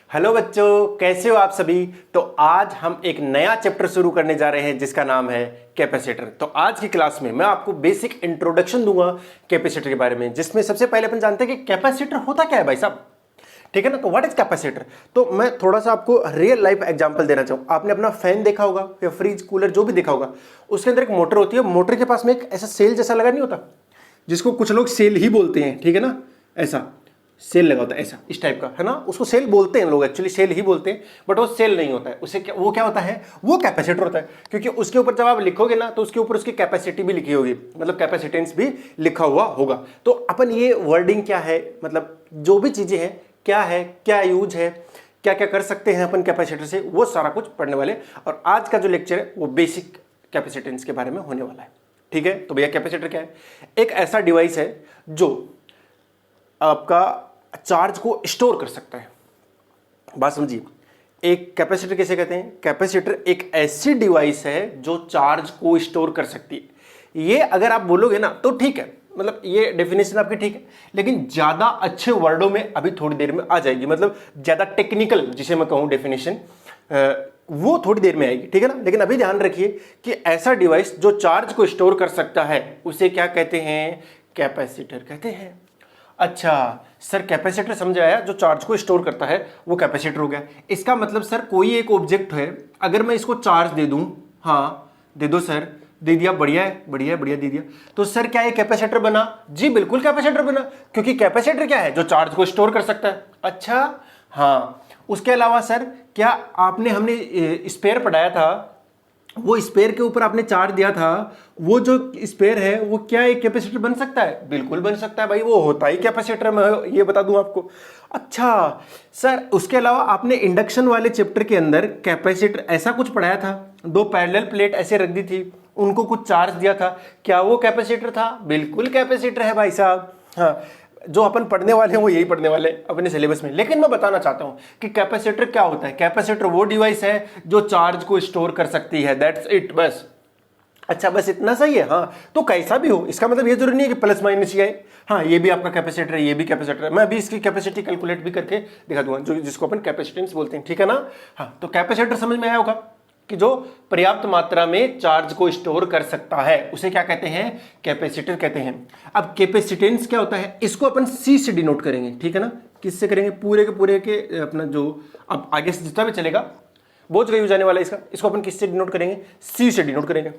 Hello बच्चों, कैसे हो आप सभी। तो आज हम एक नया चैप्टर शुरू करने जा रहे हैं जिसका नाम है कैपेसिटर। तो आज की क्लास में मैं आपको बेसिक इंट्रोडक्शन दूंगा कैपेसिटर के बारे में, जिसमें सबसे पहले अपन जानते हैं कि कैपेसिटर होता क्या है भाई साहब। ठीक है ना। तो व्हाट इज कैपेसिटर। तो मैं थोड़ा सा आपको रियल लाइफ एग्जांपल देना चाहूँ। आपने अपना फैन देखा होगा या फ्रिज कूलर जो भी देखा होगा, उसके अंदर एक मोटर होती है। मोटर के पास में एक ऐसा सेल जैसा लगा नहीं होता, जिसको कुछ लोग सेल ही बोलते हैं। ठीक है ना, ऐसा सेल लगा होता है, ऐसा इस टाइप का है ना, उसको सेल बोलते हैं लोग, एक्चुअली सेल ही बोलते हैं, बट वो सेल नहीं होता है। उसे क्या, वो क्या होता है, वो कैपेसिटर होता है। क्योंकि उसके ऊपर जब आप लिखोगे ना, तो उसके ऊपर उसकी कैपेसिटी भी लिखी होगी, मतलब कैपेसिटेंस भी लिखा हुआ होगा। तो अपन ये वर्डिंग क्या है, मतलब जो भी चीजें हैं, क्या है, क्या यूज है, क्या क्या कर सकते हैं अपन कैपेसिटर से, वो सारा कुछ पढ़ने वाले। और आज का जो लेक्चर है वो बेसिक कैपेसिटेंस के बारे में होने वाला है। ठीक है। तो भैया कैपेसिटर क्या है, एक ऐसा डिवाइस है जो आपका चार्ज को स्टोर कर सकता है। बात समझिए, एक कैपेसिटर किसे कहते हैं। कैपेसिटर एक ऐसी डिवाइस है जो चार्ज को स्टोर कर सकती है। ये अगर आप बोलोगे ना तो ठीक है, मतलब ये डेफिनेशन आपकी ठीक है, लेकिन ज्यादा अच्छे वर्डों में अभी थोड़ी देर में आ जाएगी, मतलब ज्यादा टेक्निकल जिसे मैं कहूं डेफिनेशन, वो थोड़ी देर में आएगी। ठीक है ना। लेकिन अभी ध्यान रखिए कि ऐसा डिवाइस जो चार्ज को स्टोर कर सकता है उसे क्या कहते हैं, कैपेसिटर कहते हैं। अच्छा सर, कैपेसिटर समझ आया, जो चार्ज को स्टोर करता है वो कैपेसिटर हो गया। इसका मतलब सर कोई एक ऑब्जेक्ट है, अगर मैं इसको चार्ज दे दूं, हाँ दे दो सर, दे दिया, बढ़िया है, बढ़िया बढ़िया दे दिया, तो सर क्या ये कैपेसिटर बना। जी बिल्कुल कैपेसिटर बना, क्योंकि कैपेसिटर क्या है, जो चार्ज को स्टोर कर सकता है। अच्छा हाँ, उसके अलावा सर क्या आपने हमने स्पेयर पढ़ाया था, वो स्पेयर के ऊपर आपने चार्ज दिया था, वो जो स्पेयर है वो क्या एक कैपेसिटर बन सकता है। बिल्कुल बन सकता है भाई, वो होता ही कैपेसिटर, मैं ये बता दूं आपको। अच्छा सर, उसके अलावा आपने इंडक्शन वाले चैप्टर के अंदर कैपेसिटर ऐसा कुछ पढ़ाया था, दो पैरेलल प्लेट ऐसे रख दी थी, उनको कुछ चार्ज दिया था, क्या वो कैपेसिटर था। बिल्कुल कैपेसिटर है भाई साहब। हाँ, जो अपन पढ़ने वाले हैं वो यही पढ़ने वाले हैं अपने सिलेबस में। लेकिन मैं बताना चाहता हूं कि कैपेसिटर क्या होता है। कैपेसिटर वो डिवाइस है जो चार्ज को स्टोर कर सकती है, दैट्स इट, बस। अच्छा बस इतना सही है। हाँ, तो कैसा भी हो, इसका मतलब ये जरूरी नहीं है कि प्लस माइनस ही आए। हाँ, ये भी आपका कैपेसिटर है, ये भी कैपेसिटर है। मैं अभी इसकी कैपेसिटी कैलकुलेट भी करके दिखा दूंगा, जो जिसको अपन कैपेसिटेंस बोलते हैं। ठीक है ना। हाँ, तो कैपेसिटर समझ में आया होगा कि जो पर्याप्त मात्रा में चार्ज को स्टोर कर सकता है उसे क्या कहते हैं, कैपेसिटर कहते हैं। अब कैपेसिटेंस क्या होता है, इसको अपन सी से डिनोट करेंगे। ठीक है ना। किससे करेंगे, पूरे के अपना जो अब आगे से जितना भी चलेगा बहुत जगह यूज आने वाला है इसका, इसको अपन किससे डिनोट करेंगे, सी से डिनोट करेंगे।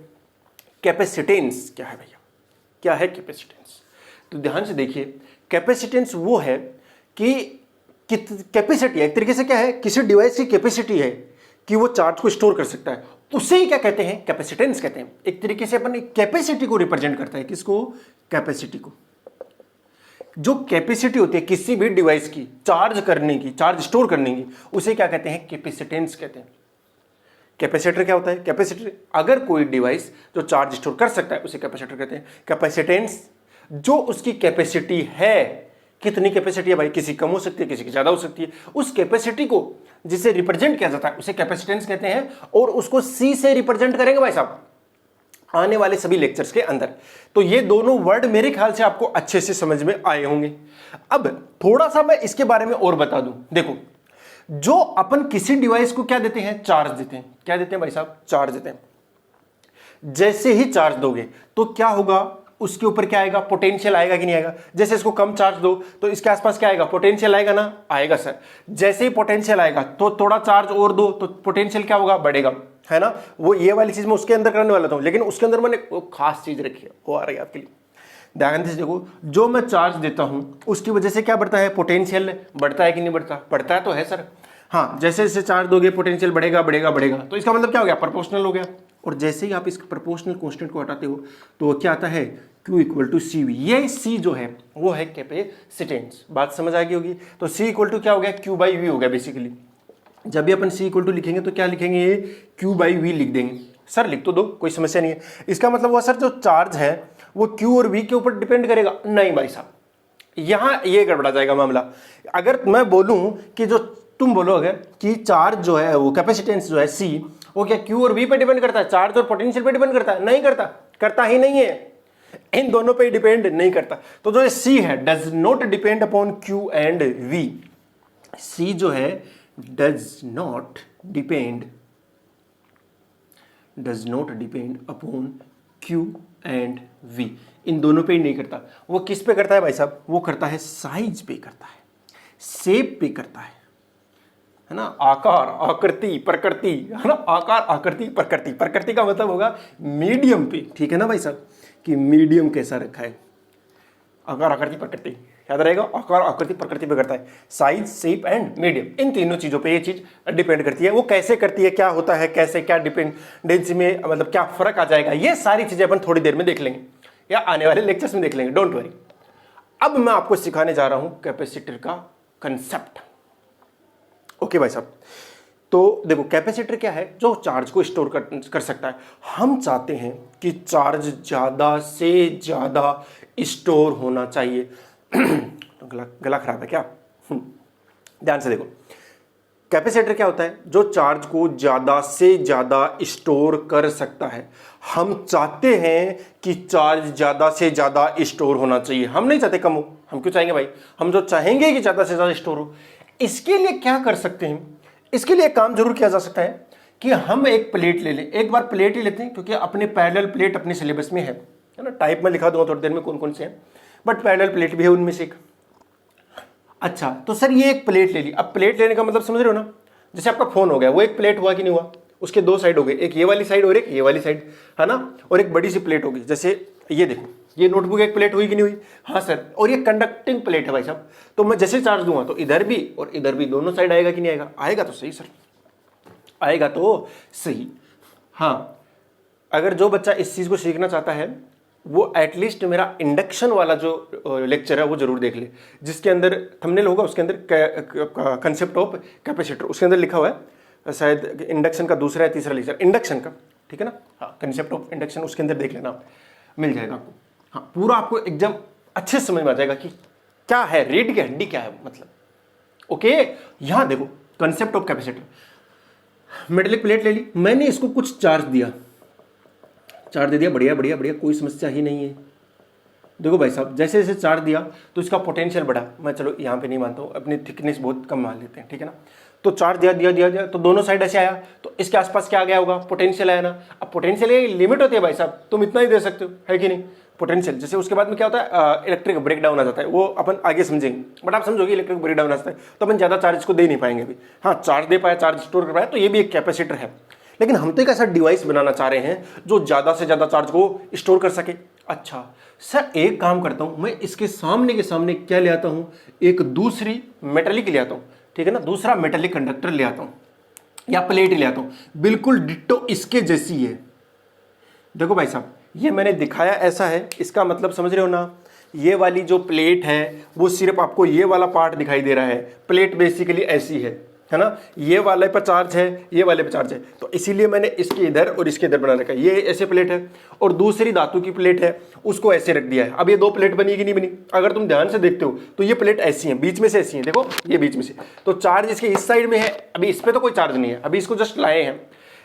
कैपेसिटेंस क्या है भैया, क्या है कैपेसिटेंस। तो ध्यान से देखिए, कैपेसिटेंस वो है कि कैपेसिटी एक तरीके से क्या है, किसी डिवाइस की कैपेसिटी है कि वो चार्ज को स्टोर कर सकता है, उसे ही क्या कहते हैं, कैपेसिटेंस कहते हैं। एक तरीके से अपन कैपेसिटी को रिप्रेजेंट करता है, किसको, कैपेसिटी को। जो कैपेसिटी होती है किसी भी डिवाइस की चार्ज करने की, चार्ज स्टोर करने की, उसे क्या कहते हैं, कैपेसिटेंस कहते हैं। कैपेसिटर क्या होता है, कैपेसिटर अगर कोई डिवाइस जो चार्ज स्टोर कर सकता है उसे कैपेसिटर कहते हैं। कैपेसिटेंस जो उसकी कैपेसिटी है, कितनी कैपेसिटी है भाई, किसी कम हो सकती है, किसी की ज्यादा हो सकती है, उस कैपेसिटी को जिसे रिप्रेजेंट किया जाता है उसे कैपेसिटेंस कहते हैं। और उसको सी से रिप्रेजेंट करेंगे भाई साहब आने वाले सभी लेक्चर्स के अंदर। तो ये दोनों वर्ड मेरे ख्याल से आपको अच्छे से समझ में आए होंगे। अब थोड़ा सा मैं इसके बारे में और बता दूं। देखो, जो अपन किसी डिवाइस को क्या देते हैं, चार्ज देते हैं। क्या देते हैं भाई साहब, चार्ज देते हैं। जैसे ही चार्ज दोगे तो क्या होगा, उसके ऊपर क्या आएगा, पोटेंशियल आएगा कि नहीं आएगा। जैसे इसको कम चार्ज दो तो इसके आसपास क्या आएगा, पोटेंशियल आएगा ना, आएगा सर। जैसे ही पोटेंशियल आएगा तो थोड़ा चार्ज और दो तो पोटेंशियल क्या होगा, बढ़ेगा, है ना। वो ये वाली चीज मैं उसके अंदर करने वाला था, लेकिन उसके अंदर मैंने वो खास चीज रखी है, वो आ रही है आपके लिए। ध्यान से देखो, जो मैं चार्ज देता हूं उसकी वजह से क्या बढ़ता है, पोटेंशियल बढ़ता है कि नहीं बढ़ता, बढ़ता है तो है सर। हाँ, जैसे जैसे चार्ज दोगे पोटेंशियल बढ़ेगा बढ़ेगा बढ़ेगा, तो इसका मतलब क्या हो गया, प्रोपोर्शनल हो गया। और जैसे ही आप इस प्रोपोर्शनल कांस्टेंट को हटाते हो तो क्या आता है, Q equal to C V. ये सी जो है वो है कैपेसिटेंस। बात समझ आ गई होगी। तो सी इक्वल टू क्या हो गया, Q बाई वी हो गया बेसिकली। जब भी अपन सी इक्वल टू लिखेंगे तो क्या लिखेंगे, ये Q बाई वी लिख देंगे। सर लिख तो दो, कोई समस्या नहीं है। इसका मतलब हुआ सर जो चार्ज है वो Q और V के ऊपर डिपेंड करेगा, नहीं भाई साहब, यहां ये गड़बड़ा जाएगा मामला। अगर मैं बोलूं कि जो तुम बोलोगे कि चार्ज जो है वो कैपेसिटेंस जो है सी, वो क्या Q और V पे डिपेंड करता है, चार्ज और पोटेंशियल पे डिपेंड करता है, नहीं करता, करता ही नहीं है, इन दोनों पे डिपेंड नहीं करता। तो जो C है does not depend upon Q and V। C जो है does not depend upon Q and V। इन दोनों पे ही नहीं करता। वो किस पे करता है भाई साहब? वो करता है साइज पे करता है, शेप पे करता है ना, आकार, आकृति, प्रकृति, है ना, आकार, आकृति, प्रकृति। प्रकृति का मतलब होगा मीडियम पे, ठीक है ना भाई साहब, कि मीडियम कैसा रखा है। आकार, आकृति, प्रकृति याद रहेगा। आकार, आकृति, प्रकृति पे करता है, साइज, शेप एंड मीडियम। इन तीनों चीजों पे ये चीज डिपेंड करती है। वो कैसे करती है, क्या होता है, कैसे, क्या डिपेंडेंसी में, मतलब क्या फर्क आ जाएगा, ये सारी चीजें अपन थोड़ी देर में देख लेंगे या आने वाले लेक्चर्स में देख लेंगे, डोंट वरी। अब मैं आपको सिखाने जा रहा हूं कैपेसिटर का कंसेप्ट। ओके भाई साहब, तो देखो कैपेसिटर क्या है? जो चार्ज को स्टोर कर सकता है। हम चाहते हैं कि चार्ज ज्यादा से ज्यादा स्टोर होना चाहिए। तो गला खराब है क्या? ध्यान से देखो, कैपेसिटर क्या होता है? जो चार्ज को ज्यादा से ज्यादा स्टोर कर सकता है। हम चाहते हैं कि चार्ज ज्यादा से ज्यादा स्टोर होना चाहिए, हम नहीं चाहते कम हो। हम क्यों चाहेंगे भाई? हम जो चाहेंगे कि ज्यादा से ज्यादा स्टोर हो। इसके लिए क्या कर सकते हैं? इसके लिए एक काम जरूर किया जा सकता है कि हम एक प्लेट ले लें। एक बार प्लेट ही लेते हैं, क्योंकि अपने पैरेलल प्लेट अपने सिलेबस में है ना। टाइप में लिखा दूंगा थोड़ी देर में कौन कौन से हैं, बट पैरेलल प्लेट भी है उनमें से एक। अच्छा, तो सर ये एक प्लेट ले ली। अब प्लेट लेने का मतलब समझ रहे हो ना? जैसे आपका फोन हो गया, वो एक प्लेट हुआ कि नहीं हुआ? उसके दो साइड हो गए, एक ये वाली साइड और एक ये वाली साइड, है ना। और एक बड़ी सी प्लेट होगी, जैसे ये देखो, ये नोटबुक एक प्लेट हुई कि नहीं हुई? हाँ सर। और ये कंडक्टिंग प्लेट है भाई साहब। तो मैं जैसे चार्ज दूंगा तो इधर भी और इधर भी दोनों साइड आएगा कि नहीं आएगा? आएगा तो सही सर, आएगा तो सही। हाँ, अगर जो बच्चा इस चीज को सीखना चाहता है वो एटलीस्ट मेरा इंडक्शन वाला जो लेक्चर है वो जरूर देख ले, जिसके अंदर थंबनेल होगा, उसके अंदर कंसेप्ट ऑफ कैपेसिटर, उसके अंदर लिखा हुआ है शायद इंडक्शन का दूसरा या तीसरा लेक्चर, इंडक्शन का, ठीक है ना। हाँ, कंसेप्ट ऑफ इंडक्शन, उसके अंदर देख लेना, मिल जाएगा आपको। हाँ, पूरा आपको एकदम अच्छे से समझ में आ जाएगा कि क्या है, रीढ़ की हड्डी क्या है मतलब। ओके, यहां देखो concept of capacitor. Metallic plate ले ली मैंने, इसको कुछ चार्ज दिया, चार्ज दे दिया, बढ़िया बढ़िया बढ़िया, कोई समस्या ही नहीं है। देखो भाई साहब, जैसे जैसे चार्ज दिया तो इसका पोटेंशियल बढ़ा। मैं चलो यहाँ पे नहीं मानता हूँ, अपनी थिकनेस बहुत कम मान लेते हैं, ठीक है ना। तो चार्ज दिया दिया दिया दिया तो दोनों साइड ऐसे आया, तो इसके आसपास क्या आ गया होगा? पोटेंशियल आया ना। अब पोटेंशियल एक लिमिट होती है भाई साहब, तुम इतना ही दे सकते हो, है कि नहीं? पोटेंशियल जैसे उसके बाद में क्या होता है, इलेक्ट्रिक ब्रेकडाउन आ जाता है, वो अपन आगे समझेंगे, बट आप समझोगे इलेक्ट्रिक ब्रेकडाउन आ जाता है तो अपन ज्यादा चार्ज को दे नहीं पाएंगे अभी। हाँ, चार्ज दे पाया, चार्ज स्टोर कर पाया, तो ये भी एक कैपेसिटर है। लेकिन हम तो एक ऐसा डिवाइस बनाना चाह रहे हैं जो ज्यादा से ज्यादा चार्ज को स्टोर कर सके। अच्छा सर, एक काम करता हूं, मैं इसके सामने के सामने क्या ले आता हूं? एक दूसरी मेटेलिक ले आता हूं, ठीक है ना, दूसरा मेटेलिक कंडक्टर ले आता हूं या प्लेट ले आता हूं, बिल्कुल डिट्टो इसके जैसी है। देखो भाई साहब, ये मैंने दिखाया ऐसा है, इसका मतलब समझ रहे हो ना? ये वाली जो प्लेट है वो सिर्फ आपको ये वाला पार्ट दिखाई दे रहा है। प्लेट बेसिकली ऐसी है ना, ये वाले पर चार्ज है, ये वाले पर चार्ज है, तो इसीलिए मैंने इसके इधर और इसके इधर बना रखा है। ये ऐसे प्लेट है और दूसरी धातु की प्लेट है, उसको ऐसे रख दिया है। अब ये दो प्लेट बनी कि नहीं बनी? अगर तुम ध्यान से देखते हो तो ये प्लेट ऐसी है, बीच में से ऐसी है, देखो ये बीच में से, तो चार्ज इसके इस साइड में है। अभी इस पर तो कोई चार्ज नहीं है, अभी इसको जस्ट लाए हैं,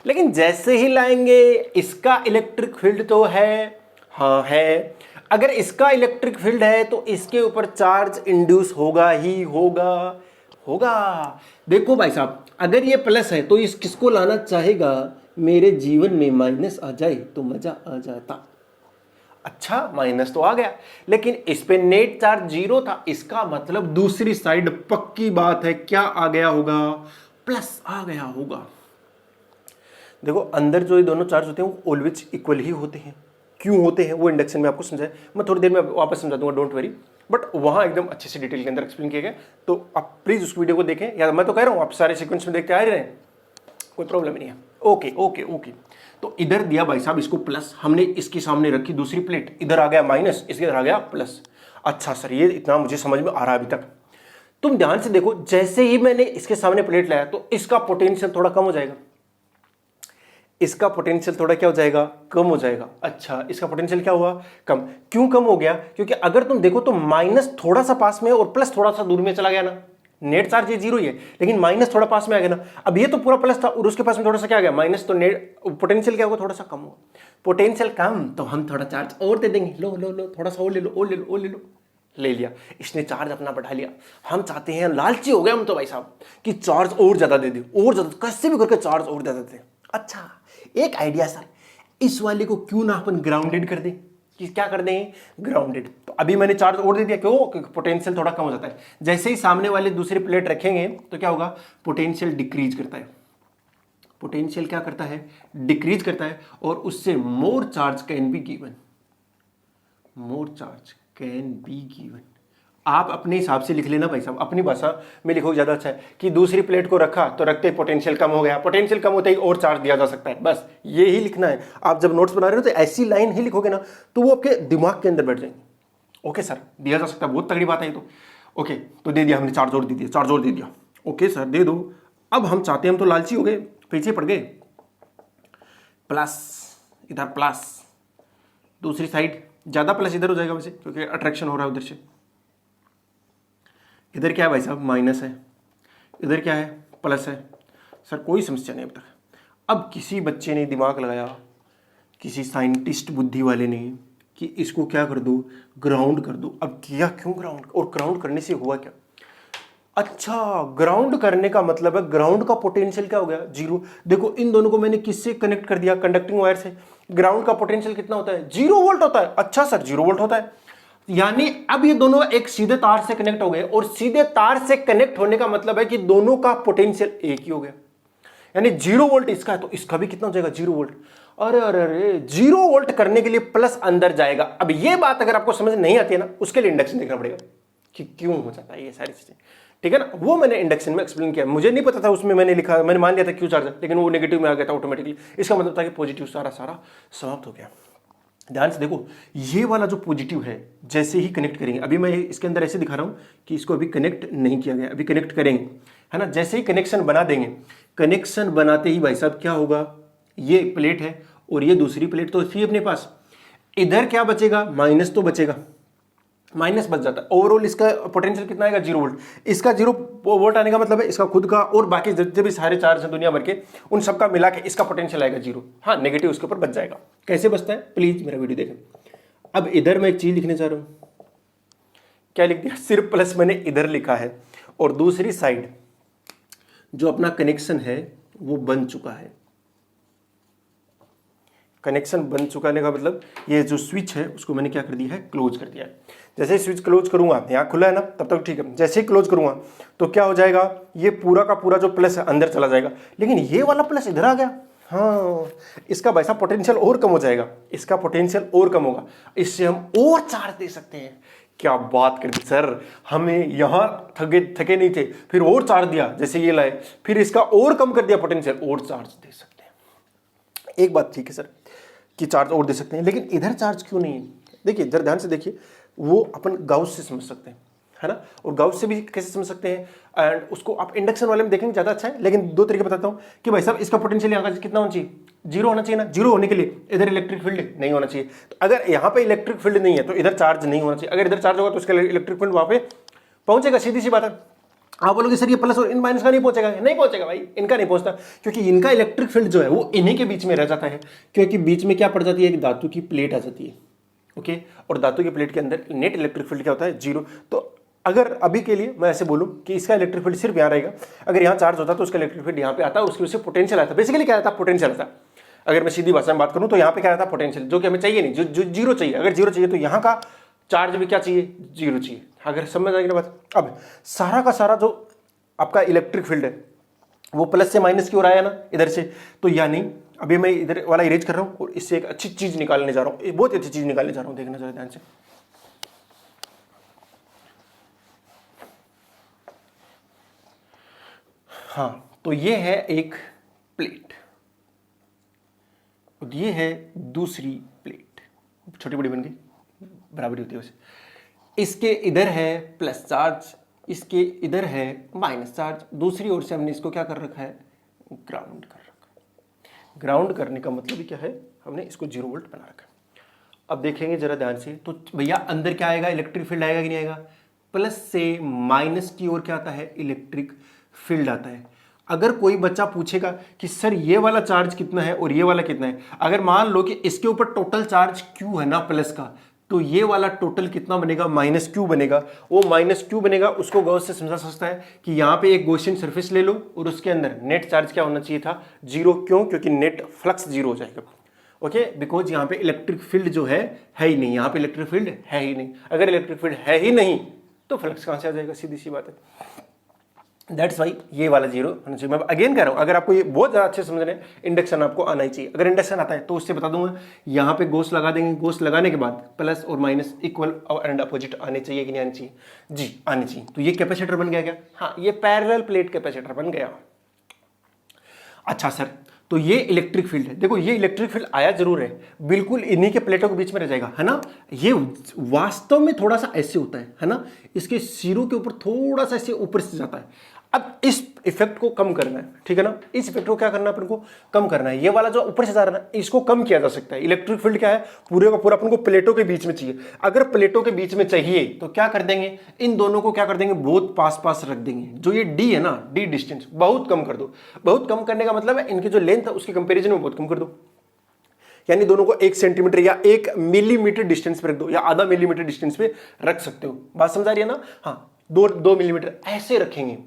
लेकिन जैसे ही लाएंगे इसका इलेक्ट्रिक फील्ड तो है, हाँ है। अगर इसका इलेक्ट्रिक फील्ड है तो इसके ऊपर चार्ज इंड्यूस होगा ही होगा। देखो भाई साहब, अगर ये प्लस है तो इस किसको लाना चाहेगा? मेरे जीवन में माइनस आ जाए तो मजा आ जाता। अच्छा, माइनस तो आ गया, लेकिन इस पे नेट चार्ज 0 था, इसका मतलब दूसरी साइड पक्की बात है क्या आ गया होगा? प्लस आ गया होगा। देखो अंदर जो ये दोनों चार्ज होते हैं वो ऑलवेज इक्वल ही होते हैं। क्यों होते हैं वो इंडक्शन में आपको समझाया, मैं थोड़ी देर में वापस समझा दूंगा, डोंट वरी। बट वहां एकदम अच्छे से डिटेल के अंदर एक्सप्लेन किया गया, तो आप प्लीज उस वीडियो को देखें, या मैं तो कह रहा हूं आप सारे सीक्वेंस में देखते आ रहे हैं, कोई प्रॉब्लम नहीं है। ओके ओके ओके, तो इधर दिया भाई साहब इसको प्लस, हमने इसके सामने रखी दूसरी प्लेट, इधर आ गया माइनस, इसके इधर आ गया प्लस। अच्छा सर, ये इतना मुझे समझ में आ रहा है अभी तक। तुम ध्यान से देखो, जैसे ही मैंने इसके सामने प्लेट लाया तो इसका पोटेंशियल थोड़ा कम हो जाएगा, इसका पोटेंशियल थोड़ा क्या हो जाएगा? कम हो जाएगा। अच्छा, इसका पोटेंशियल क्या हुआ? कम। क्यों कम हो गया? क्योंकि अगर तुम देखो तो माइनस थोड़ा सा पास में और प्लस थोड़ा सा दूर में चला गया ना। नेट चार्ज ये 0 ही है, लेकिन माइनस थोड़ा पास में आ गया ना। अब ये तो पूरा प्लस था और उसके पास में थोड़ा सा क्या आ गया? माइनस। तो नेट पोटेंशियल क्या होगा? थोड़ा सा कम होगा। पोटेंशियल कम तो हम थोड़ा चार्ज और दे देंगे, लो लो लो, थोड़ा सा और ले लो, और ले लो, और ले लो, ले लिया, इसने चार्ज अपना बढ़ा लिया। हम चाहते हैं, लालची हो गए हम तो भाई साहब, कि चार्ज और ज्यादा दे दे, और ज्यादा, कैसे भी करके चार्ज और ज्यादा दे। अच्छा, एक आइडिया सर, इस वाले को क्यों ना अपन ग्राउंडेड कर दें, कि क्या कर दें, ग्राउंडेड। तो अभी मैंने चार्ज और दे दिया, क्यों, क्योंकि पोटेंशियल थोड़ा कम हो जाता है। जैसे ही सामने वाले दूसरी प्लेट रखेंगे तो क्या होगा, पोटेंशियल डिक्रीज करता है। पोटेंशियल क्या करता है, डिक्रीज करता है, और उससे मोर charge can be given, more charge can be given. आप अपने हिसाब से लिख लेना भाई साहब, अपनी भाषा में लिखो ज्यादा अच्छा है, कि दूसरी प्लेट को रखा तो रखते ही पोटेंशियल कम हो गया, पोटेंशियल कम होते ही और चार्ज दिया जा सकता है। बस ये ही लिखना है। आप जब नोट्स बना रहे हो तो ऐसी लाइन ही लिखोगे ना, तो वो आपके दिमाग के अंदर बैठ जाएंगे। ओके सर, दिया जा सकता है, बहुत तगड़ी बात है ये तो। ओके, तो दे दिया हमने, चार्ज और दे दिया, चार्ज और दे दिया। ओके सर, दे दो। अब हम चाहते हैं, हम तो लालची हो गए, पीछे पड़ गए, प्लस, इधर प्लस, दूसरी साइड ज्यादा प्लस इधर हो जाएगा वैसे, क्योंकि अट्रैक्शन हो रहा है उधर से। इधर क्या है भाई साहब, माइनस है, इधर क्या है, प्लस है। सर कोई समस्या नहीं अब तक। अब किसी बच्चे ने दिमाग लगाया, किसी साइंटिस्ट बुद्धि वाले ने, कि इसको क्या कर दो, ग्राउंड कर दो। अब किया क्यों ग्राउंड, और ग्राउंड करने से हुआ क्या, अच्छा, ग्राउंड करने का मतलब है ग्राउंड का पोटेंशियल क्या हो गया, जीरो। देखो इन दोनों को मैंने किससे कनेक्ट कर दिया, कंडक्टिंग वायर से। ग्राउंड का पोटेंशियल कितना होता है, 0 वोल्ट होता है। अच्छा सर, 0 वोल्ट होता है, यानी अब ये दोनों एक सीधे तार से कनेक्ट हो गए, और सीधे तार से कनेक्ट होने का मतलब है कि दोनों का पोटेंशियल एक ही हो गया। यानी 0 वोल्ट इसका है तो इसका भी कितना हो जाएगा, 0 वोल्ट। अरे अरे अरे, 0 वोल्ट करने के लिए प्लस अंदर जाएगा। अब ये बात अगर आपको समझ नहीं आती है ना, उसके लिए इंडक्शन देखना पड़ेगा कि क्यों हो जाता है ये सारी चीजें, ठीक है ना। वो मैंने इंडक्शन में एक्सप्लेन किया, मुझे नहीं पता था, उसमें मैंने लिखा, मैंने मान लिया था क्यू चार्ज है, लेकिन वो नेगेटिव में आ गया था ऑटोमेटिकली। इसका मतलब था कि पॉजिटिव सारा समाप्त हो गया। ध्यान से देखो, ये वाला जो पॉजिटिव है, जैसे ही कनेक्ट करेंगे, अभी मैं इसके अंदर ऐसे दिखा रहा हूं कि इसको अभी कनेक्ट नहीं किया गया, अभी कनेक्ट करेंगे, है ना। जैसे ही कनेक्शन बना देंगे, कनेक्शन बनाते ही भाई साहब क्या होगा, ये प्लेट है और ये दूसरी प्लेट तो थी अपने पास, इधर क्या बचेगा, माइनस तो बचेगा, माइनस बच जाता है। ओवरऑल इसका पोटेंशियल कितना आएगा, 0 वोल्ट। इसका 0 वोल्ट आने का मतलब है इसका खुद का और बाकी जितने भी सारे चार्ज हैं दुनिया भर के, उन सबका मिला के इसका पोटेंशियल आएगा 0। हाँ, नेगेटिव उसके ऊपर बच जाएगा। कैसे बचता है, प्लीज मेरा वीडियो देखें। अब इधर मैं एक चीज लिखने जा रहा हूं, क्या लिख दिया, सिर्फ प्लस मैंने इधर लिखा है, और दूसरी साइड जो अपना कनेक्शन है वो बन चुका है। कनेक्शन बन चुका का मतलब ये जो स्विच है उसको मैंने क्या कर दिया है, क्लोज कर दिया है। जैसे ही स्विच क्लोज करूंगा, यहाँ खुला है ना, तब तक ठीक है। जैसे ही क्लोज करूंगा तो क्या हो जाएगा, ये पूरा का पूरा जो प्लस है अंदर चला जाएगा, लेकिन ये वाला प्लस इधर आ गया। हाँ, इसका वैसा पोटेंशियल और कम हो जाएगा, इसका पोटेंशियल और कम होगा, इससे हम और चार्ज दे सकते हैं। क्या बात कर दी सर, हमें यहाँ थके नहीं थे, फिर और चार्ज दिया, जैसे ये लाए, फिर इसका और कम कर दिया पोटेंशियल, और चार्ज दे सकते हैं। एक बात ठीक है सर कि चार्ज और दे सकते हैं, लेकिन इधर चार्ज क्यों नहीं है। देखिए इधर ध्यान से देखिए, वो अपन गाउस से समझ सकते हैं, है ना, और गाउस से भी कैसे समझ सकते हैं, एंड उसको आप इंडक्शन वाले में देखेंगे ज्यादा अच्छा है। लेकिन दो तरीके बताता हूं कि भाई साहब इसका पोटेंशियल यहाँ का कितना होना चाहिए, 0 होना चाहिए ना। 0 होने के लिए इधर इलेक्ट्रिक फील्ड नहीं होना चाहिए, तो अगर यहाँ पे इलेक्ट्रिक फील्ड नहीं है तो इधर चार्ज नहीं होना चाहिए। अगर इधर चार्ज होगा तो इसका इलेक्ट्रिक फील्ड वहां पे पहुंचेगा, सीधी सी बात है। आप बोलोगे सर ये प्लस और इन माइनस का नहीं पहुंचेगा, नहीं पहुंचेगा भाई, इनका नहीं पहुंचता, क्योंकि इनका इलेक्ट्रिक फील्ड जो है वो इन्हीं के बीच में रह जाता है, क्योंकि बीच में क्या पड़ जाती है, एक धातु की प्लेट आ जाती है। ओके, और धातु की प्लेट के अंदर नेट इलेक्ट्रिक फील्ड क्या होता है, 0। तो अगर अभी के लिए मैं ऐसे बोलूं कि इसका इलेक्ट्रिक फील्ड सिर्फ यहाँ रहेगा, अगर यहाँ चार्ज होता तो उसका इलेक्ट्रिक फील्ड यहाँ पे आता, उसकी वजह से पोटेंशियल आता। बेसिकली क्या आता, पोटेंशियल आता। अगर मैं सीधी भाषा में बात करूं तो यहाँ पे क्या आता, पोटेंशियल, जो कि हमें चाहिए नहीं, जो 0 चाहिए। अगर 0 चाहिए तो यहाँ का चार्ज भी क्या चाहिए, 0 चाहिए। अगर समझ आएगी ना बात। अब सारा का सारा जो आपका इलेक्ट्रिक फील्ड है वो प्लस से माइनस की ओर आया ना इधर से, तो यानी अभी मैं इधर वाला इरेज कर रहा हूं और इससे एक अच्छी चीज निकालने जा रहा हूं, बहुत अच्छी चीज निकालने जा रहा हूं, देखना जरा ध्यान से। हाँ, तो ये है एक प्लेट और ये है दूसरी प्लेट, छोटी बड़ी बन गई, बराबरी होती है वैसे। इसके इधर है प्लस चार्ज, इसके इधर है माइनस चार्ज, दूसरी ओर से हमने इसको क्या कर रखा है, ग्राउंड कर रखा है। ग्राउंड करने का मतलब ही क्या है, हमने इसको 0 वोल्ट बना रखा है। अब देखेंगे जरा ध्यान से, तो भैया अंदर क्या आएगा, इलेक्ट्रिक फील्ड आएगा कि नहीं आएगा, प्लस से माइनस की ओर क्या आता है, इलेक्ट्रिक फील्ड आता है। अगर कोई बच्चा पूछेगा कि सर ये वाला चार्ज कितना है और ये वाला कितना है, अगर मान लो कि इसके ऊपर टोटल चार्ज Q है ना प्लस का, तो ये वाला टोटल कितना बनेगा, माइनस क्यू बनेगा। वो माइनस क्यू बनेगा, उसको गॉस से समझा सकता है कि यहाँ पे एक गॉसियन सरफेस ले लो और उसके अंदर नेट चार्ज क्या होना चाहिए था, जीरो। क्यों? क्योंकि नेट फ्लक्स जीरो हो जाएगा। ओके, बिकॉज यहाँ पे इलेक्ट्रिक फील्ड जो है ही नहीं, यहाँ पे इलेक्ट्रिक फील्ड है ही नहीं। अगर इलेक्ट्रिक फील्ड है ही नहीं तो फ्लक्स कहाँ से आ जाएगा, सीधी सी बात है। दैट्स वाई ये वाला जीरो होना चाहिए। मैं अगेन कह रहा हूं, अगर आपको ये बहुत ज्यादा अच्छे समझ रहे हैं, इंडक्शन आपको आना ही चाहिए। अगर इंडक्शन आता है तो उससे बता दूंगा, यहां पे गोस लगा देंगे, गोस लगाने के बाद प्लस और माइनस इक्वल एंड अपोजिट आने चाहिए कि नहीं आने चाहिए, जी आने चाहिए। तो ये कैपेसिटर बन गया क्या, हाँ ये पैरेलल प्लेट कैपेसिटर बन गया। अच्छा सर, तो ये इलेक्ट्रिक फील्ड है। देखो ये इलेक्ट्रिक फील्ड आया जरूर है, बिल्कुल इन्हीं के प्लेटों के बीच में रह जाएगा, है ना। ये वास्तव में थोड़ा सा ऐसे होता है ना, इसके सिरों के ऊपर थोड़ा सा ऐसे ऊपर से जाता है। अब इस इफेक्ट को कम करना है, ठीक है ना, इस इफेक्ट को क्या करना है अपन को, कम करना है। ये वाला जो ऊपर से जा रहा है ना, इसको कम किया जा सकता है। इलेक्ट्रिक फील्ड क्या है, पूरे का पूरा अपन को प्लेटों के बीच में चाहिए। अगर प्लेटों के बीच में चाहिए तो क्या कर देंगे, इन दोनों को क्या कर देंगे, बहुत पास पास रख देंगे। जो ये डी है ना, डी डिस्टेंस बहुत कम कर दो। बहुत कम करने का मतलब है इनकी जो लेंथ है उसके कंपेरिजन में बहुत कम कर दो। यानी दोनों को 1 सेंटीमीटर या 1 मिलीमीटर डिस्टेंस पे रख दो, या आधा मिलीमीटर डिस्टेंस पे रख सकते हो। बात समझ आ रही है ना, हाँ 2 मिलीमीटर ऐसे रखेंगे।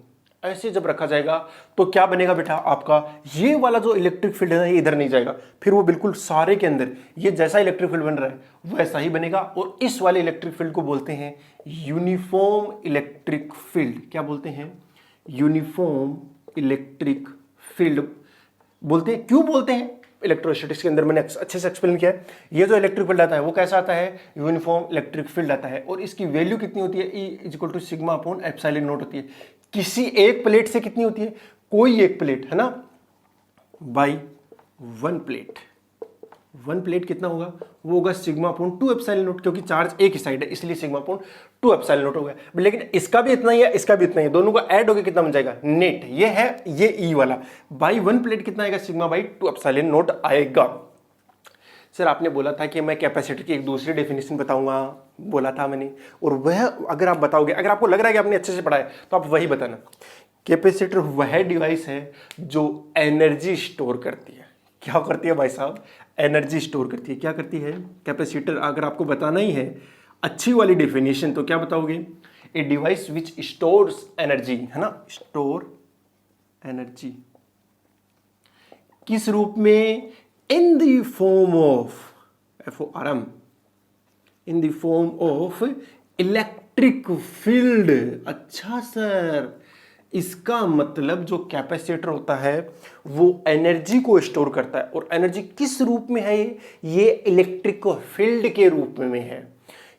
ऐसे जब रखा जाएगा तो क्या बनेगा बेटा, आपका ये वाला जो इलेक्ट्रिक फील्ड है ना, ये इधर नहीं जाएगा, फिर वो बिल्कुल सारे के अंदर ये जैसा इलेक्ट्रिक फील्ड बन रहा है वैसा ही बनेगा। और इस वाले इलेक्ट्रिक फील्ड को बोलते हैं यूनिफॉर्म इलेक्ट्रिक फील्ड। क्या बोलते हैं, यूनिफॉर्म इलेक्ट्रिक फील्ड बोलते हैं। क्यों बोलते हैं, इलेक्ट्रोस्टैटिक्स के अंदर मैंने अच्छे से एक्सप्लेन किया है। ये जो इलेक्ट्रिक फील्ड आता है वो कैसा आता है, यूनिफॉर्म इलेक्ट्रिक फील्ड आता है। और इसकी वैल्यू कितनी होती है, E equal to sigma upon epsilon nought होती है। किसी एक प्लेट से कितनी होती है, कोई एक प्लेट है ना, बाई 1 प्लेट। 1 प्लेट कितना होगा, वो होगा सिग्मा अपॉन 2 एप्सिलॉन नॉट, क्योंकि चार्ज एक ही साइड है इसलिए सिग्मा अपॉन 2 एप्सिलॉन नॉट हो गया। लेकिन इसका भी इतना ही है, इसका भी इतना ही है, दोनों का ऐड होकर कितना बन जाएगा, नेट। ये है ये ई वाला, बाई 1 प्लेट कितना आएगा, सिग्मा बाई 2 एप्सिलॉन नॉट आएगा। सर आपने बोला था कि मैं कैपेसिटर की एक दूसरी डेफिनेशन बताऊंगा, बोला था मैंने, और वह अगर आप बताओगे, अगर आपको लग रहा है कि आपने अच्छे से पढ़ा है तो आप वही बताना। कैपेसिटर वह डिवाइस है जो एनर्जी स्टोर करती है। क्या करती है भाई साहब, एनर्जी स्टोर करती है। क्या करती है कैपेसिटर, अगर आपको बताना ही है अच्छी वाली डेफिनेशन तो क्या बताओगे, a device which stores energy, है ना, स्टोर एनर्जी किस रूप में, in the form of FORM, in the form of electric field। अच्छा सर, इसका मतलब जो कैपेसिटर होता है वो एनर्जी को स्टोर करता है। और एनर्जी किस रूप में है, ये इलेक्ट्रिक फील्ड के रूप में है।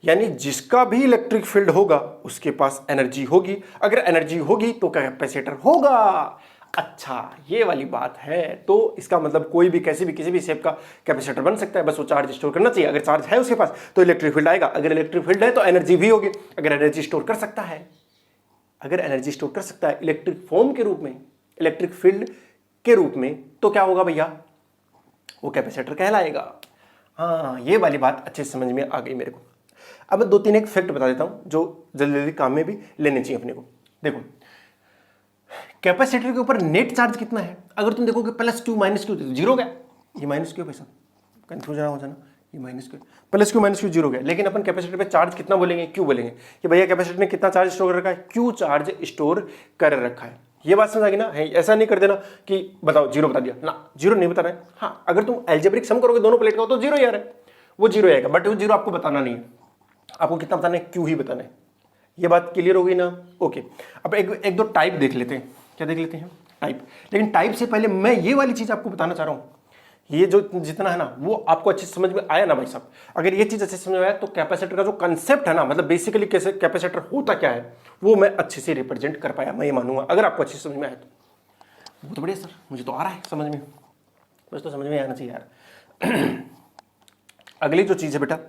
यानी जिसका भी इलेक्ट्रिक फील्ड होगा उसके पास एनर्जी होगी। अगर एनर्जी होगी तो कैपेसिटर होगा। अच्छा ये वाली बात है। तो इसका मतलब कोई भी कैसे भी किसी भी शेप का कैपेसिटर बन सकता है, बस वो चार्ज स्टोर करना चाहिए। अगर चार्ज है उसके पास तो इलेक्ट्रिक फील्ड आएगा, अगर इलेक्ट्रिक फील्ड है तो एनर्जी भी होगी। अगर एनर्जी स्टोर कर सकता है, अगर एनर्जी स्टोर कर सकता है इलेक्ट्रिक फॉर्म के रूप में, इलेक्ट्रिक फील्ड के रूप में, तो क्या होगा भैया, वो कैपेसिटर कहलाएगा। हाँ ये वाली बात अच्छे से समझ में आ गई मेरे को। अब मैं 2-3 एक फैक्ट बता देता हूं जो जल्दी जल्दी काम में भी लेने चाहिए अपने को। देखो कैपेसिटर के ऊपर नेट चार्ज कितना है, अगर तुम देखोगे +Q -Q तो जीरो गया, ये -Q पैसा कंफ्यूजन हो जाना, ये -Q +Q जीरो गया। लेकिन अपन कैपेसिटर पे चार्ज कितना बोलेंगे, Q बोलेंगे कि भैया कैपेसिटर ने कितना चार्ज स्टोर कर रखा है, Q चार्ज स्टोर कर रखा है। ये बात समझ आ गई ना, है ऐसा नहीं कर देना कि बताओ जीरो बता दिया ना, जीरो नहीं बता रहे। हाँ अगर तुम एल्जेब्रिक सम करोगे दोनों प्लेट का तो जीरो ही आ रहा है, वो जीरो आएगा, बट वो जीरो आपको बताना नहीं है, आपको कितना बताना है, Q ही बताना है। ये बात क्लियर हो गई ना, ओके। अब एक दो टाइप देख लेते हैं, क्या देख लेते हैं, टाइप। लेकिन टाइप से पहले मैं ये वाली चीज आपको बताना चाह रहा हूं, ये जो जितना है ना वो आपको अच्छे समझ में आया ना भाई साहब। अगर ये चीज अच्छे समझ में आया तो कैपेसिटर का जो कंसेप्ट है ना, मतलब बेसिकली कैसे कैपेसिटर होता क्या है, वो मैं अच्छे से रिप्रेजेंट कर पाया, मैं ये मानूंगा। अगर आपको अच्छे समझ में आया तो वो तो बढ़िया सर, मुझे तो आ रहा है समझ में, बस तो समझ में आना चाहिए यार। अगली जो चीज है बेटा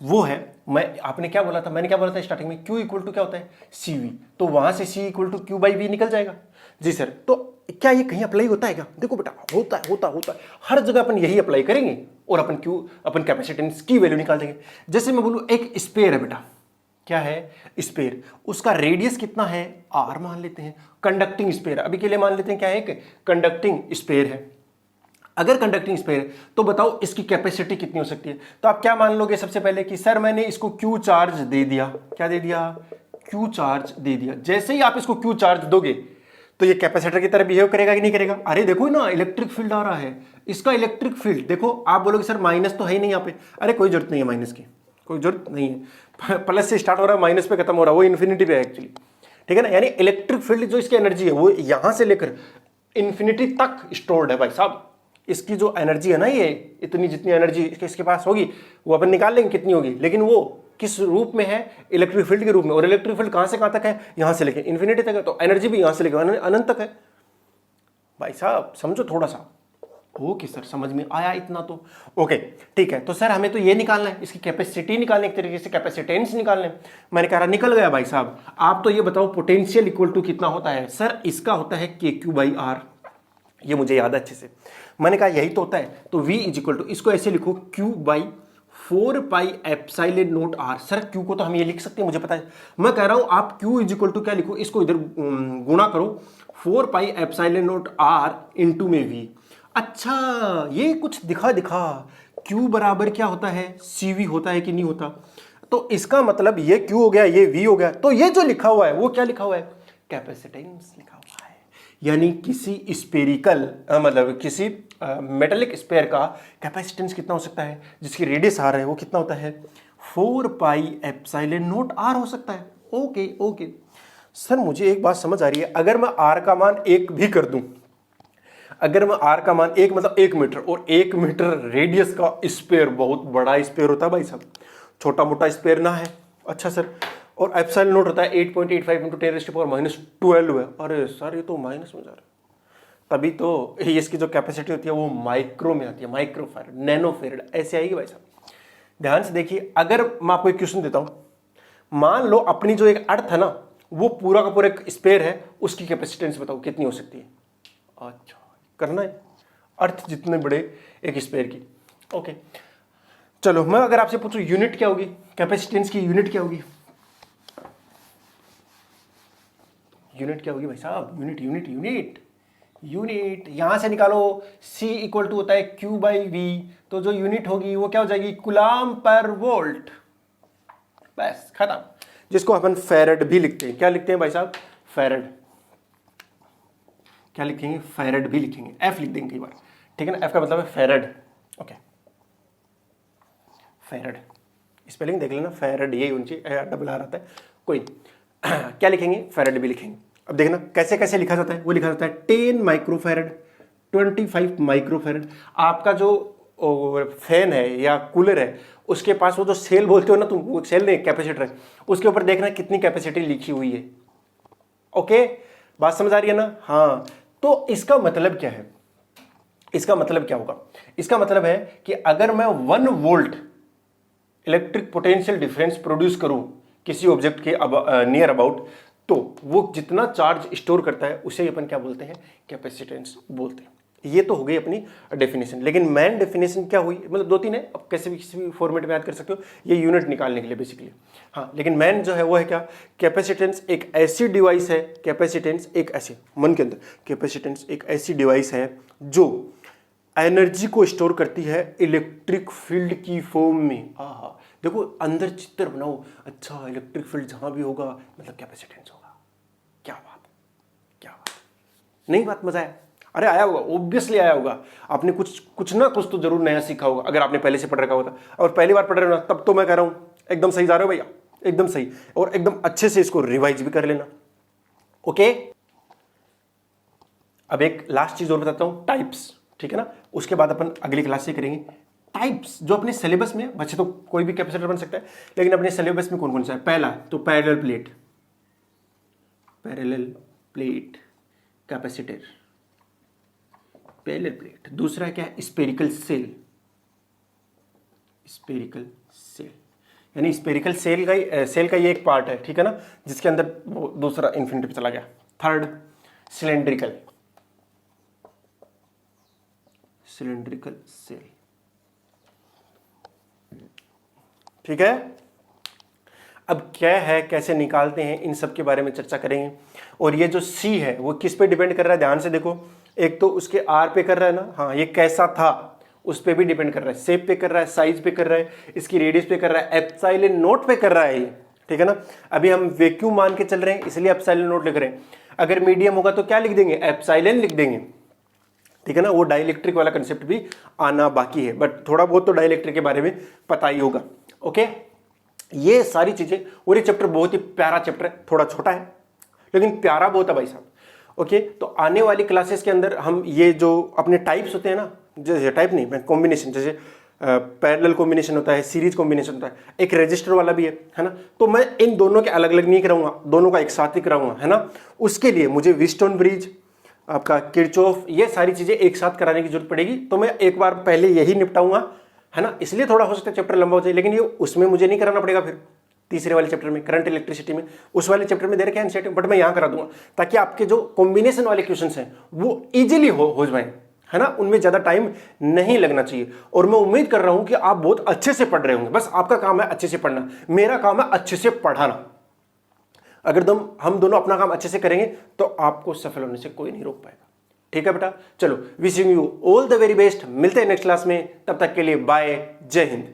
वो है, आपने क्या बोला था, मैंने क्या बोला था स्टार्टिंग में, Q इक्वल टू क्या होता है, CV, तो वहां से C इक्वल टू Q/V निकल जाएगा। जी सर, तो क्या ये कहीं अप्लाई होता है क्या, देखो बेटा होता है, हर जगह अपन यही अप्लाई करेंगे और अपन कैपेसिटेंस की वैल्यू निकाल देंगे। जैसे मैं बोलूं एक स्पेयर है बेटा, क्या है स्पेयर, उसका रेडियस कितना है, R मान लेते हैं। कंडक्टिंग स्पेयर अभी के लिए मान लेते हैं क्या है, एक कंडक्टिंग स्पेयर है, अगर कंडक्टिंग स्फीयर है तो बताओ इसकी कैपेसिटी कितनी हो सकती है। तो आप क्या मान लोगे सबसे पहले कि सर मैंने इसको क्यू चार्ज दे दिया, क्या दे दिया, क्यू चार्ज दे दिया। जैसे ही आप इसको क्यू चार्ज दोगे तो ये कैपेसिटर की तरह बिहेव करेगा कि नहीं करेगा। अरे देखो ना इलेक्ट्रिक फील्ड आ रहा है, इसका इलेक्ट्रिक फील्ड देखो। आप बोलोगे सर माइनस तो है ही नहीं यहाँ पे, अरे कोई जरूरत नहीं है माइनस की, कोई जरूरत नहीं है। प्लस से स्टार्ट हो रहा है माइनस पे खत्म हो रहा है, वो इन्फिनिटी पे है एक्चुअली, ठीक है ना। यानी इलेक्ट्रिक फील्ड जो इसकी एनर्जी है वो यहां से लेकर इन्फिनिटी तक स्टोर्ड है भाई साहब। इसकी जो एनर्जी है ना, ये इतनी जितनी एनर्जी इसके पास होगी वो अपन निकाल लेंगे कितनी होगी, लेकिन वो किस रूप में है, इलेक्ट्रिक फील्ड के रूप में। और इलेक्ट्रिक फील्ड कहां से कहां तक है, यहां से लेकर इन्फिनिटी तक है, तो एनर्जी भी यहां से लेकर अनंत तक है। भाई साहब समझो थोड़ा सा। ओके सर समझ में आया इतना तो, ओके ठीक है। तो सर हमें तो ये निकालना है, इसकी कैपेसिटी निकालने, एक तरीके से कैपेसिटेंस निकालने। मैंने कहा निकल गया भाई साहब। आप तो ये बताओ पोटेंशियल इक्वल टू कितना होता है। सर इसका होता है के क्यू बाई आर, ये मुझे याद है अच्छे से। मैंने कहा यही तो होता है, तो V इज इक्वल टू, इसको ऐसे लिखो Q by 4 pi epsilon not R। Sir Q को तो हम ये लिख सकते हैं, मुझे पता है। मैं कह रहा हूं आप Q इज इक्वल टू क्या लिखो, इसको इधर गुणा करो 4 pi epsilon not R into में V। अच्छा ये कुछ दिखा Q बराबर क्या होता है, CV होता है कि नहीं होता। तो इसका मतलब ये Q हो गया, ये V हो गया, तो ये जो लिखा हुआ है वो क्या लिखा हुआ है, कैपेसिटेंस लिखा हुआ है। यानी किसी स्पेरिकल मतलब किसी मेटेलिक स्पेयर का कैपेसिटेंस कितना हो सकता है, जिसकी रेडियस आर है वो कितना होता है 4 पाई एप्सिलॉन नॉट R हो सकता है। ओके ओके सर मुझे एक बात समझ आ रही है, अगर मैं R का मान 1 भी कर दूं, अगर मैं R का मान 1 मतलब 1 मीटर, और 1 मीटर रेडियस का स्पेयर बहुत बड़ा स्पेयर होता है भाई साहब, छोटा मोटा स्पेयर ना है। अच्छा सर, और एप्सिलॉन नॉट होता है 8.85 इंटू 10⁻⁻12 है। अरे सर ये तो माइनस में जा रहा है, तभी तो इसकी जो कैपेसिटी होती है वो माइक्रो में आती है, माइक्रोफेरेड, नैनोफेरेड ऐसे आएगी भाई साहब। ध्यान से देखिए, अगर मैं आपको एक क्वेश्चन देता हूं, मान लो अपनी जो एक अर्थ है ना वो पूरा का पूरा एक स्पेयर है, उसकी कैपेसिटेंस बताओ कितनी हो सकती है। अच्छा करना है, अर्थ जितने बड़े एक स्पेयर की। ओके चलो, मैं अगर आपसे पूछूं यूनिट क्या होगी, कैपेसिटेंस की यूनिट क्या होगी, यूनिट क्या होगी भाई साहब, यूनिट यूनिट यूनिट यूनिट यहां से निकालो। C इक्वल टू होता है Q बाई V, तो जो यूनिट होगी वो क्या हो जाएगी, कूलम पर वोल्ट। बस खत्म, जिसको अपन फेरेड भी लिखते हैं। क्या लिखते हैं भाई साहब, फेरेड। क्या लिखेंगे, फेरेड भी लिखेंगे, F लिख देंगे कई बार, ठीक है ना। F का मतलब है फेरेड। ओके फेरेड, स्पेलिंग देख लेना, फेरेड यही उनकी डबल आर आता है कोई। क्या लिखेंगे, फेरेड भी लिखेंगे। अब देखना कैसे कैसे लिखा जाता है, वो लिखा जाता है 10 माइक्रोफेरेड, 25 माइक्रोफेरेड। आपका जो फैन है या कूलर है उसके पास वो जो सेल बोलते हो ना तुम, वो सेल नहीं कैपेसिटर है, उसके ऊपर देखना कितनी कैपेसिटी लिखी हुई है। ओके बात समझ आ रही है ना। हाँ तो इसका मतलब क्या है, इसका मतलब क्या होगा, इसका मतलब है कि अगर मैं 1 volt electric potential difference produce करूं किसी ऑब्जेक्ट के नियर अबाउट, तो वो जितना चार्ज स्टोर करता है उसे अपन क्या बोलते हैं, कैपेसिटेंस बोलते हैं। ये तो हो गई अपनी डेफिनेशन, लेकिन मेन डेफिनेशन क्या हुई, मतलब 2-3 है, अब कैसे भी किसी भी फॉर्मेट में याद कर सकते हो, ये यूनिट निकालने के लिए बेसिकली। हाँ लेकिन मेन जो है वो है क्या, कैपेसिटेंस एक ऐसी डिवाइस है, कैपेसिटेंस एक ऐसे मन के अंदर, कैपेसिटेंस एक ऐसी डिवाइस है जो एनर्जी को स्टोर करती है इलेक्ट्रिक फील्ड की फॉर्म में। हाँ देखो अंदर चित्र बनाओ, अच्छा इलेक्ट्रिक फील्ड जहां भी होगा मतलब कैपेसिटेंस होगा। क्या बात, क्या बात, नहीं बात मजा आया। अरे आया होगा, ऑब्वियसली आया होगा, आपने कुछ ना कुछ तो जरूर नया सीखा होगा अगर आपने पहले से पढ़ रखा होता, और पहली बार पढ़ रहे हो ना तब तो मैं कह रहा हूं एकदम सही जा रहे हो भैया, एकदम सही, और एकदम अच्छे से इसको रिवाइज भी कर लेना। ओके अब एक लास्ट चीज और बताता हूं, टाइप्स, ठीक है ना, उसके बाद अपन अगली क्लास से करेंगे टाइप्स जो अपने सिलेबस में, बच्चे तो कोई भी कैपेसिटर बन सकता है, लेकिन अपने सिलेबस में कौन कौन सा है। पहला तो parallel plate, parallel plate capacitor, parallel plate. दूसरा क्या है, स्पेरिकल सेल, स्पेरिकल सेल, यानी स्पेरिकल सेल का ये एक पार्ट है, ठीक है ना, जिसके अंदर वो दूसरा इन्फिनिटी पे चला गया। थर्ड सिलेंड्रिकल, सिलेंड्रिकल सेल, ठीक है। अब क्या है, कैसे निकालते हैं, इन सब के बारे में चर्चा करेंगे। और ये जो C है वो किस पे डिपेंड कर रहा है, ध्यान से देखो, एक तो उसके आर पे कर रहा है ना, हाँ ये कैसा था उस पे भी डिपेंड कर रहा है, शेप पे कर रहा है, साइज पे कर रहा है, इसकी रेडियस पे कर रहा है, एप्सिलॉन नोट पे कर रहा है ये, ठीक है ना। अभी हम वैक्यूम मान के चल रहे हैं इसलिए एप्सिलॉन नोट लिख रहे हैं। अगर मीडियम होगा तो क्या लिख देंगे, एप्सिलॉन लिख देंगे, ठीक है ना। वो डाइलेक्ट्रिक वाला कंसेप्ट भी आना बाकी है, बट थोड़ा बहुत तो डाइलेक्ट्रिक के बारे में पता ही होगा। ओके, ये सारी चीजें, और ये चैप्टर बहुत ही प्यारा चैप्टर है, थोड़ा छोटा है लेकिन प्यारा बहुत है भाई साहब। ओके, तो आने वाली क्लासेस के अंदर हम ये जो अपने टाइप्स होते हैं ना, जैसे टाइप नहीं, कॉम्बिनेशन, जैसे पैरेलल कॉम्बिनेशन होता है, सीरीज कॉम्बिनेशन होता है, एक रजिस्टर वाला भी है ना, तो मैं इन दोनों के अलग अलग नहीं कराऊंगा, दोनों का एक साथ ही कराऊंगा, है ना। उसके लिए मुझे व्हीटस्टोन ब्रिज, आपका किरचॉफ, ये सारी चीजें एक साथ कराने की जरूरत पड़ेगी, तो मैं एक बार पहले यही निपटाऊंगा, है ना। इसलिए थोड़ा हो सकता है चैप्टर लंबा हो जाए, लेकिन ये उसमें मुझे नहीं कराना पड़ेगा, फिर तीसरे वाले चैप्टर में करंट इलेक्ट्रिसिटी में, उस वाले चैप्टर में दे रखे हैं एनसीईआरटी, बट मैं यहां करा दूंगा ताकि आपके जो कॉम्बिनेशन वाले क्वेश्चंस हैं वो इजीली हो जाए, है ना, उनमें ज्यादा टाइम नहीं लगना चाहिए। और मैं उम्मीद कर रहा हूं कि आप बहुत अच्छे से पढ़ रहे होंगे, बस आपका काम है अच्छे से पढ़ना, मेरा काम है अच्छे से पढ़ाना। अगर हम दोनों अपना काम अच्छे से करेंगे तो आपको सफल होने से कोई नहीं रोक पाएगा, ठीक है बेटा। चलो, wishing you all the very best, मिलते हैं नेक्स्ट क्लास में, तब तक के लिए बाय, जय हिंद।